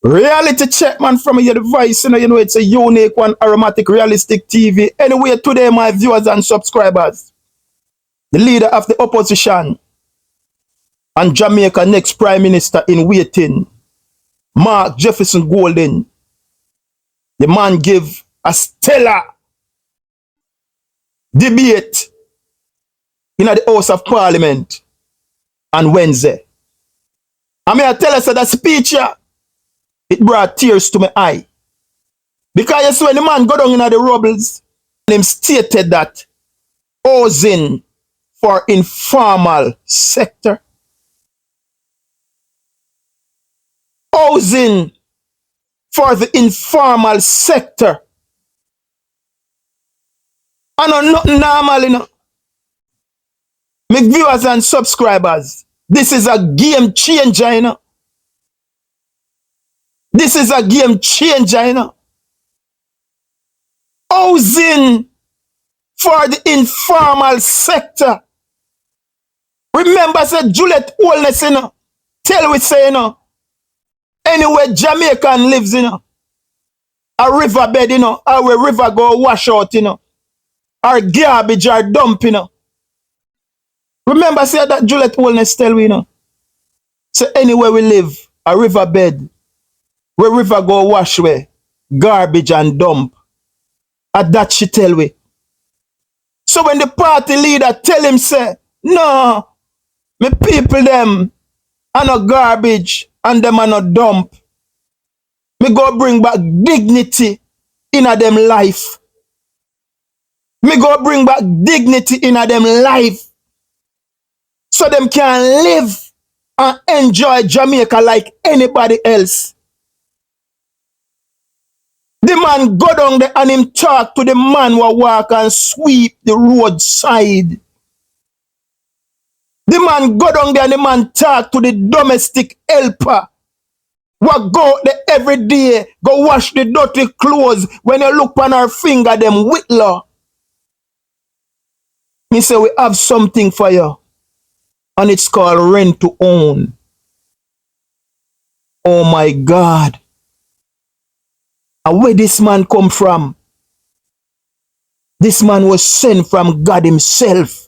Reality check, man, from your device. You know it's a unique one, aromatic, realistic TV. Anyway, today, my viewers and subscribers, the leader of the opposition and Jamaica next Prime Minister in waiting, Mark Jefferson Golden, the man give a stellar debate in the House of Parliament on Wednesday. I mean, I tell us that speech here, it brought tears to my eye. Because you see, when the man go down in the rubbles, him stated that housing for informal sector, housing for the informal sector, I know nothing normal, you know. My viewers and subscribers, this is a game changer, you know. This is a game changer, you know. Housing for the informal sector. Remember, say Juliet Wellness, you know. Tell we say, you know, anywhere Jamaican lives, you know, a riverbed, you know, or where river go wash out, you know, or garbage or dump, you know. Remember, say that Juliet Wellness tell we, you know. So anywhere we live, a riverbed, where river go wash away, garbage and dump. At that she tell we. So when the party leader tell him, say, no, me people them are no garbage and them are no dump. Me go bring back dignity in a them life. Me go bring back dignity in a them life. So them can live and enjoy Jamaica like anybody else. The man go down there and him talk to the man who walk and sweep the roadside. The man go down there and the man talk to the domestic helper who go out there every day, go wash the dirty clothes. When you look on her finger, them whitlaw. Me say we have something for you. And it's called rent to own. Oh my God. And where this man come from? This man was sent from God himself.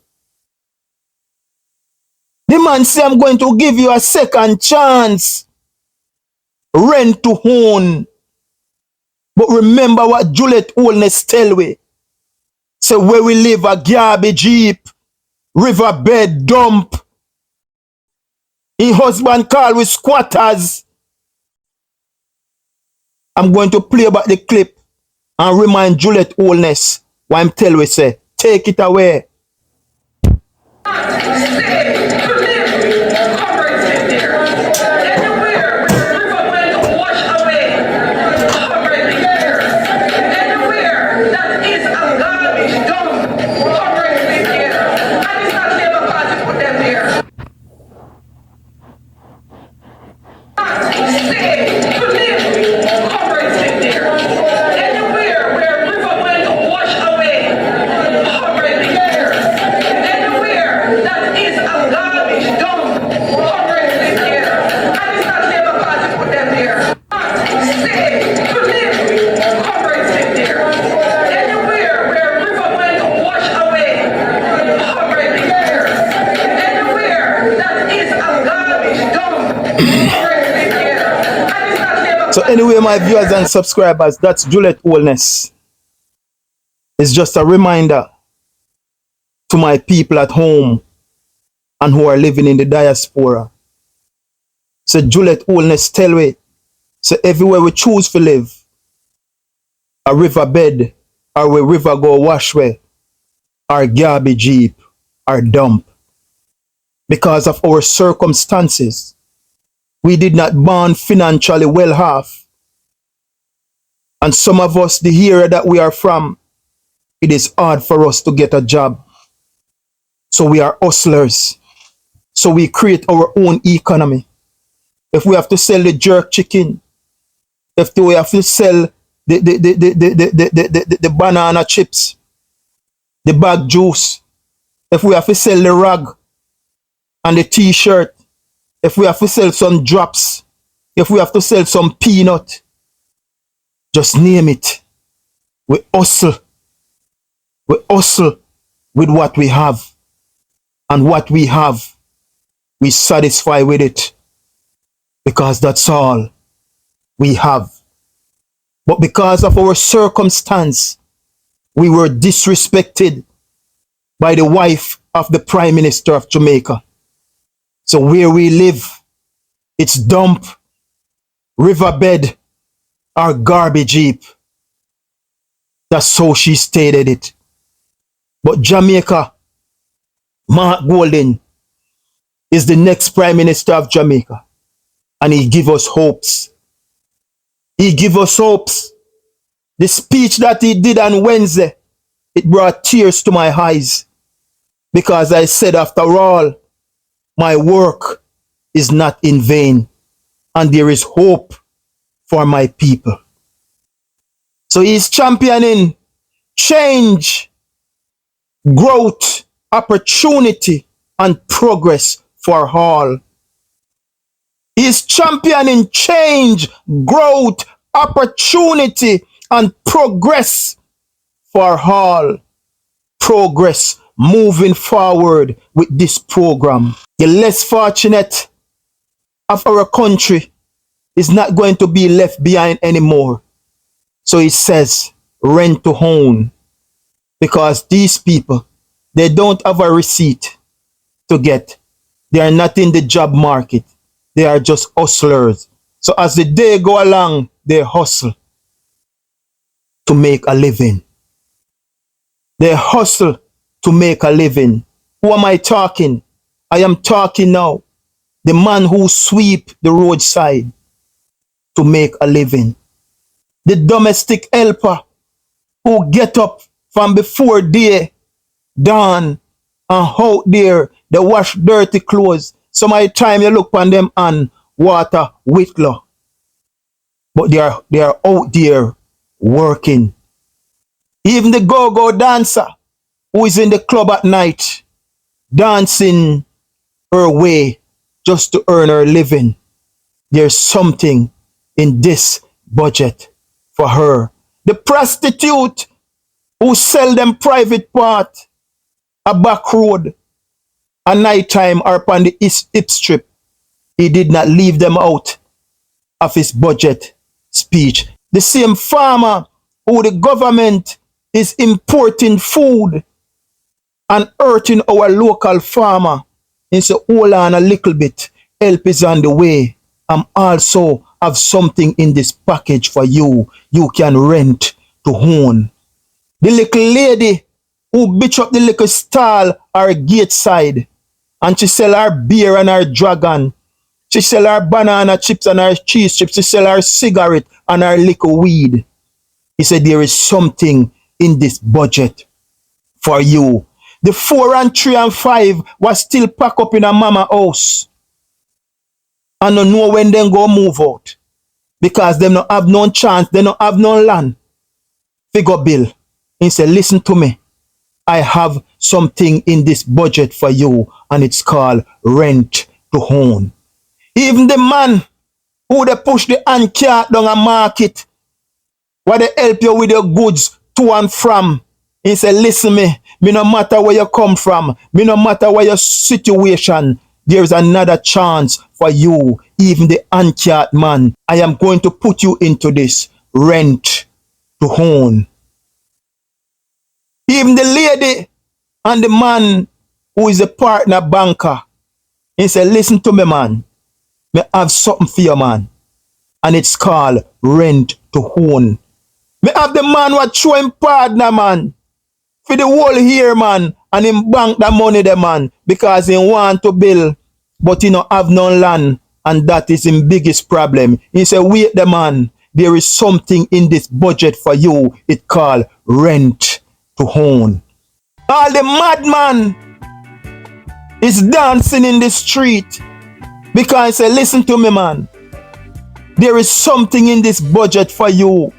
The man say, I'm going to give you a second chance. Rent to own. But remember what Juliet Wellness tell we. Say where we live, a garbage heap, riverbed dump. His husband call with squatters. I'm going to play back the clip and remind Juliet Wellness what I'm telling we say. Take it away. So anyway, my viewers and subscribers, that's Juliet Wellness. It's just a reminder to my people at home and who are living in the diaspora. So Juliet Wellness tell we, so everywhere we choose to live, a riverbed, or where river go wash way, or garbage heap, or dump. Because of our circumstances, we did not born financially well off. And some of us, the area that we are from, it is hard for us to get a job. So we are hustlers. So we create our own economy. If we have to sell the jerk chicken, if we have to sell the banana chips, the bag juice, if we have to sell the rag and the t-shirt, if we have to sell some drops, If we have to sell some peanut, just name it. We hustle. We hustle with what we have. And what we have, we satisfy with it. Because that's all we have. But because of our circumstance, we were disrespected by the wife of the Prime Minister of Jamaica. So where we live, it's dump, riverbed, or garbage heap. That's how she stated it. But Jamaica, Mark Golding, is the next Prime Minister of Jamaica. And he give us hopes. He give us hopes. The speech that he did on Wednesday, it brought tears to my eyes. Because I said, after all, my work is not in vain. And there is hope for my people. So he's championing change, growth, opportunity, and progress for all. He's championing change, growth, opportunity, and progress for all. Progress moving forward with this program. The less fortunate of our country is not going to be left behind anymore. So it says rent to own, because these people, they don't have a receipt to get. They are not in the job market. They are just hustlers. So as the day go along, they hustle to make a living. They hustle to make a living. Who am I talking? I am talking now. The man who sweep the roadside to make a living. The domestic helper who get up from before day dawn and out there, they wash dirty clothes. Some of the time you look on them and water whitlow. But they are out there working. Even the go-go dancer who is in the club at night, dancing her way just to earn her living. There's something in this budget for her. The prostitute who sell them private part a back road at night time or upon the hip strip, he did not leave them out of his budget speech. The same farmer who the government is importing food and hurting our local farmer, and say, hold on a little bit, help is on the way. I'm also have something in this package for you. You can rent to own. The little lady who bitch up the little stall or gate side, and she sell her beer and her dragon. She sell her banana chips and her cheese chips. She sell her cigarette and her little weed. He said there is something in this budget for you. The 4 and 3 and 5 was still packed up in a mama house. And don't know when they go move out. Because they don't have no chance, they don't have no land. Figure bill. He said, listen to me. I have something in this budget for you, and it's called rent to own. Even the man who they push the hand cart down a market, where they help you with your goods to and from. He said, listen me no matter where you come from, me no matter what your situation, there's another chance for you. Even the hand cart man, I am going to put you into this rent to own. Even the lady and the man who is a partner banker, he said, listen to me, man. Me have something for you, man. And it's called rent to own. Me have the man who show him partner, man. For the whole year, man. And him bank the money, the man. Because he want to build, but he don't have no land. And that is his biggest problem. He said, wait, the man. There is something in this budget for you. It called rent to own. All the madman is dancing in the street because he said, listen to me, man. There is something in this budget for you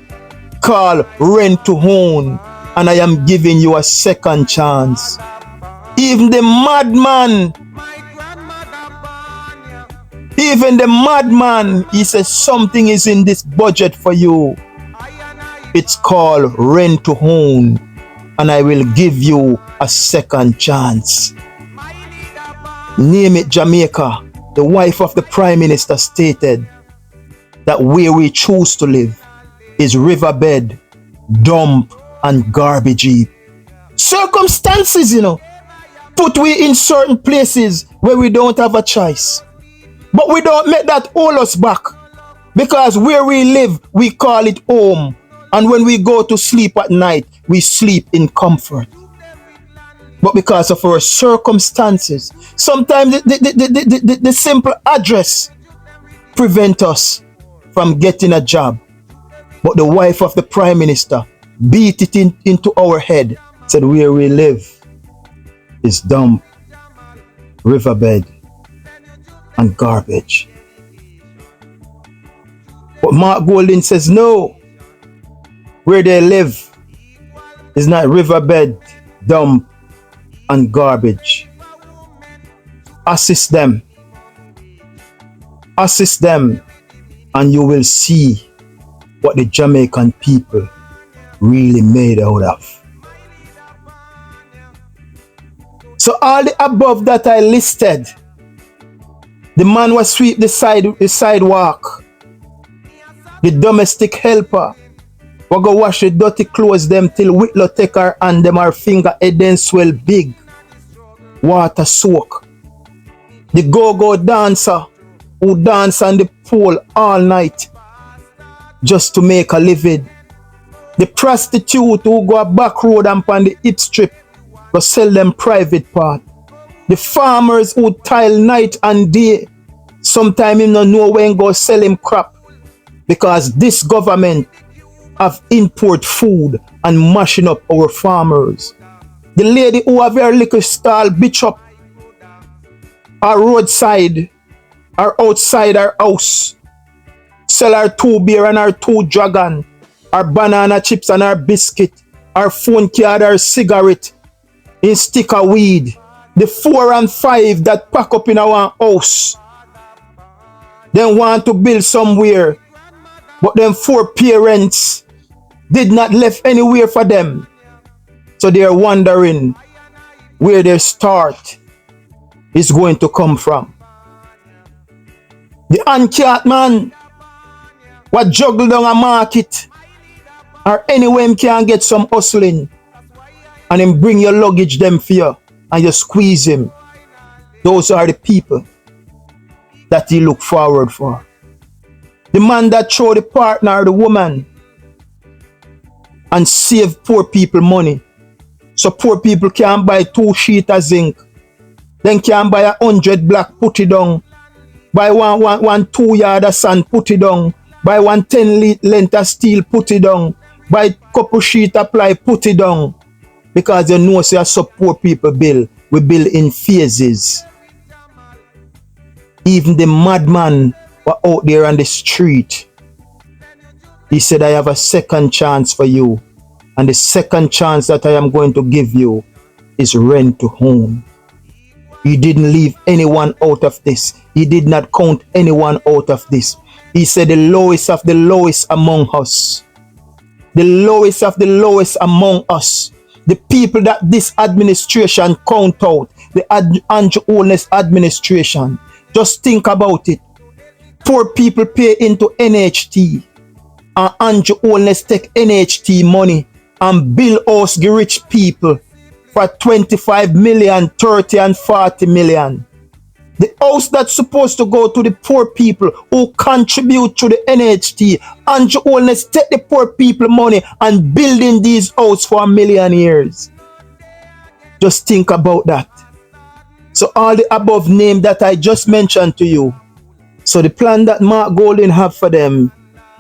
called rent to own, and I am giving you a second chance. Even the madman, even Even the madman, he says something is in this budget for you. It's called rent to own, and I will give you a second chance. Name it Jamaica. The wife of the Prime Minister stated that where we choose to live is riverbed, dump, and garbage heap. Circumstances, put we in certain places where we don't have a choice. But we don't make that hold us back, because where we live, we call it home. And when we go to sleep at night, we sleep in comfort. But because of our circumstances, sometimes the simple address prevent us from getting a job. But the wife of the Prime Minister beat it into our head, said where we live is dump, riverbed, and garbage. But Mark Golding says no, where they live is not riverbed, dump, and garbage. Assist them, and you will see what the Jamaican people really made out of. So all the above that I listed, the man was sweep the sidewalk, the domestic helper we go wash the dirty clothes them till Whitlow take her and them her finger head then swell big, water soak. The go-go dancer who dance on the pole all night just to make a living. The prostitute who go a back road and on the hip strip go sell them private part. The farmers who tile night and day, sometime him no know when go sell him crap, because this government have import food and mashing up our farmers. The lady who have her liquor stall bitch up her roadside or outside her house, sell her 2 beer and her 2 dragon, her banana chips and her biscuit, her phone card, her cigarette, in sticker weed. The 4 and 5 that pack up in our house, then want to build somewhere, but them 4 parents did not left anywhere for them. So they are wondering where their start is going to come from. The uncat man what juggle down a market or anywhere him can get some hustling, and him bring your luggage them for you and you squeeze him. Those are the people that he look forward for. The man that throw the partner or the woman and save poor people money, so poor people can buy 2 sheets of zinc, then can buy 100 block, put it down, buy one 2 yard of sand, put it down, buy 10 length of steel, put it down, buy couple sheet of ply, put it down, because you know say so poor people build, we build in phases. Even the madman were out there on the street. He said, I have a second chance for you. And the second chance that I am going to give you is rent to own. He didn't leave anyone out of this. He did not count anyone out of this. He said the lowest of the lowest among us. The lowest of the lowest among us. The people that this administration count out. The Andrew Holness administration. Just think about it. Poor people pay into NHT. And Andrew Holness take NHT money and build house the rich people for 25 million, 30 and 40 million. The house that's supposed to go to the poor people who contribute to the NHT, Andrew Holness take the poor people money and building these houses for 1 million years. Just think about that. So all the above name that I just mentioned to you. So the plan that Mark Golding have for them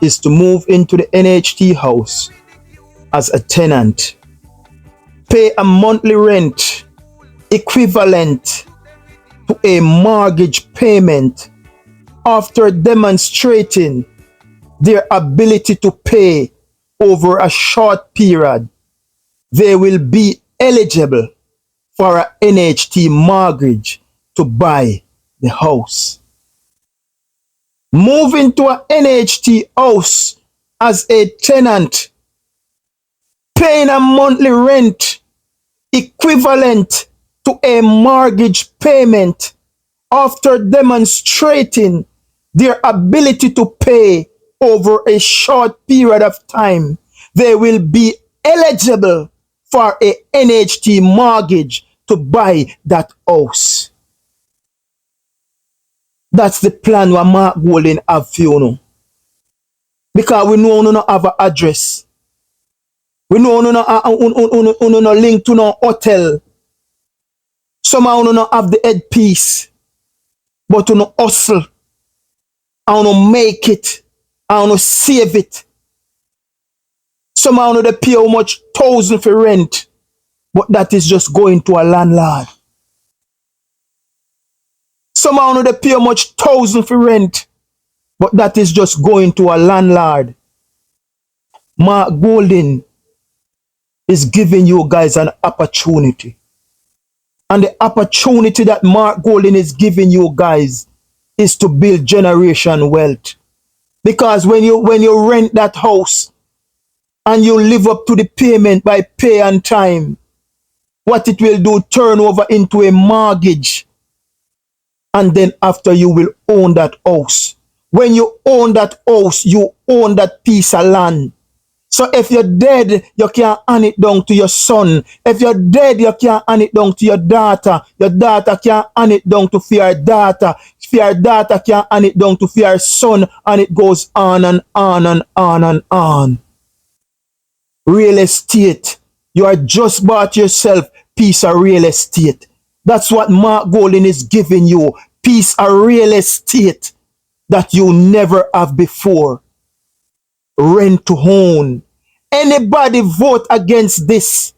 is to move into the NHT house as a tenant, pay a monthly rent equivalent to a mortgage payment after demonstrating their ability to pay over a short period. They will be eligible for an NHT mortgage to buy the house. moving to a NHT house as a tenant, paying a monthly rent equivalent to a mortgage payment after demonstrating their ability to pay over a short period of time, they will be eligible for a NHT mortgage to buy that house. That's the plan what Mark Golden have for you know. Because we know you don't have an address. We know you don't link to no hotel. Somehow you don't have the headpiece. But you don't hustle. I don't make it. I don't save it. Somehow they pay how much $1,000 for rent. But that is just going to a landlord. Somehow they pay how much $1,000 for rent. But that is just going to a landlord. Mark Golden is giving you guys an opportunity. And the opportunity that Mark Golden is giving you guys is to build generation wealth. Because when you rent that house and you live up to the payment by pay and time, what it will do, turn over into a mortgage. And then after you will own that house. When you own that house, you own that piece of land. So if you're dead, you can't hand it down to your son. If you're dead, you can't hand it down to your daughter. Your daughter can't hand it down to your daughter. Your daughter can't hand it down to your son. And it goes on and on and on and on. Real estate. You are just bought yourself piece of real estate. That's what Mark Golden is giving you. Piece of real estate that you never have before. Rent to own. Anybody vote against this?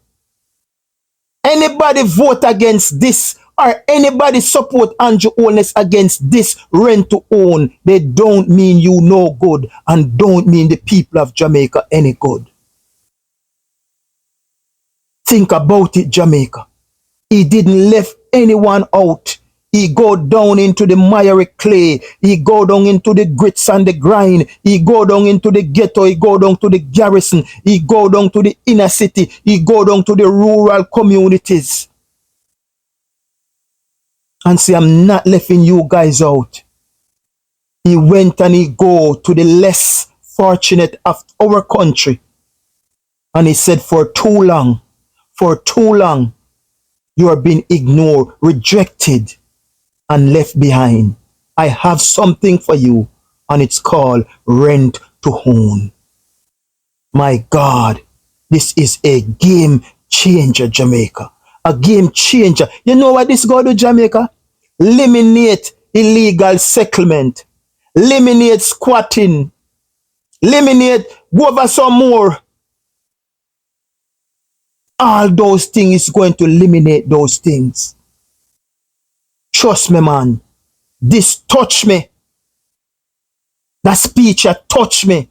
Anybody vote against this? Or anybody support Andrew Holness against this rent to own? They don't mean you no good and don't mean the people of Jamaica any good. Think about it, Jamaica. He didn't left anyone out. He go down into the miry clay. He go down into the grits and the grind. He go down into the ghetto. He go down to the garrison. He go down to the inner city. He go down to the rural communities. And say, I'm not letting you guys out. He went and he go to the less fortunate of our country. And he said, for too long, you are being ignored, rejected, and left behind. I have something for you, and it's called rent to own. My God, this is a game changer, Jamaica. A game changer. You know what this go to, Jamaica? Eliminate illegal settlement. Eliminate squatting. Eliminate, go over some more. All those things is going to eliminate those things. Trust me, man. This touched me. That speech touched me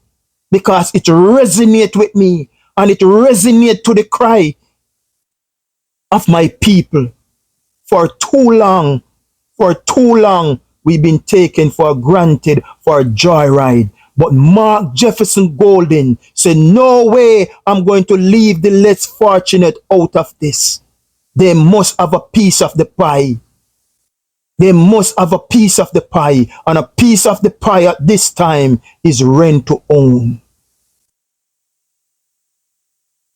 because it resonates with me and it resonates to the cry of my people. For too long, we've been taken for granted for a joyride. But Mark Jefferson Golden said, no way I'm going to leave the less fortunate out of this. They must have a piece of the pie. They must have a piece of the pie. And a piece of the pie at this time is rent to own.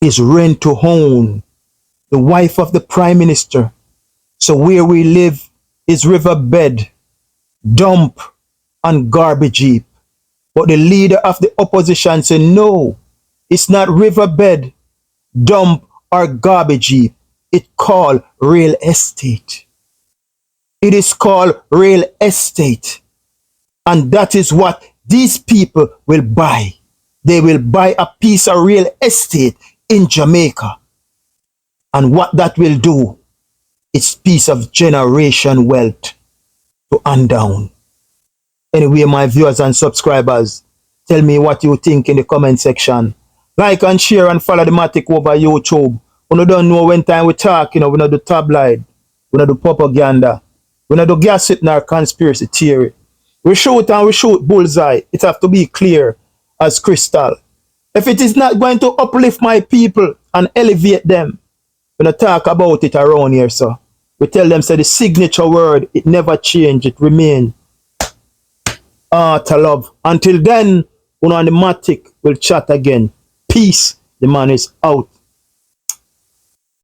Is rent to own. The wife of the Prime Minister. So where we live is riverbed, dump, and garbage heap. But the leader of the opposition said, no, it's not riverbed, dump, or garbage heap. It's called real estate. It is called real estate. And that is what these people will buy. They will buy a piece of real estate in Jamaica. And what that will do, it's piece of generation wealth to hand down. Anyway, my viewers and subscribers, tell me what you think in the comment section. Like and share and follow the Matic over YouTube. We don't know when time we talk, we don't do tabloid, we don't do propaganda, we don't do gossip nor conspiracy theory. We shoot and we shoot bullseye. It have to be clear as crystal. If it is not going to uplift my people and elevate them, we don't talk about it around here, so. We tell them, say the signature word, it never change, it remain. To love. Until then, Uno and the Matic will chat again. Peace. The man is out.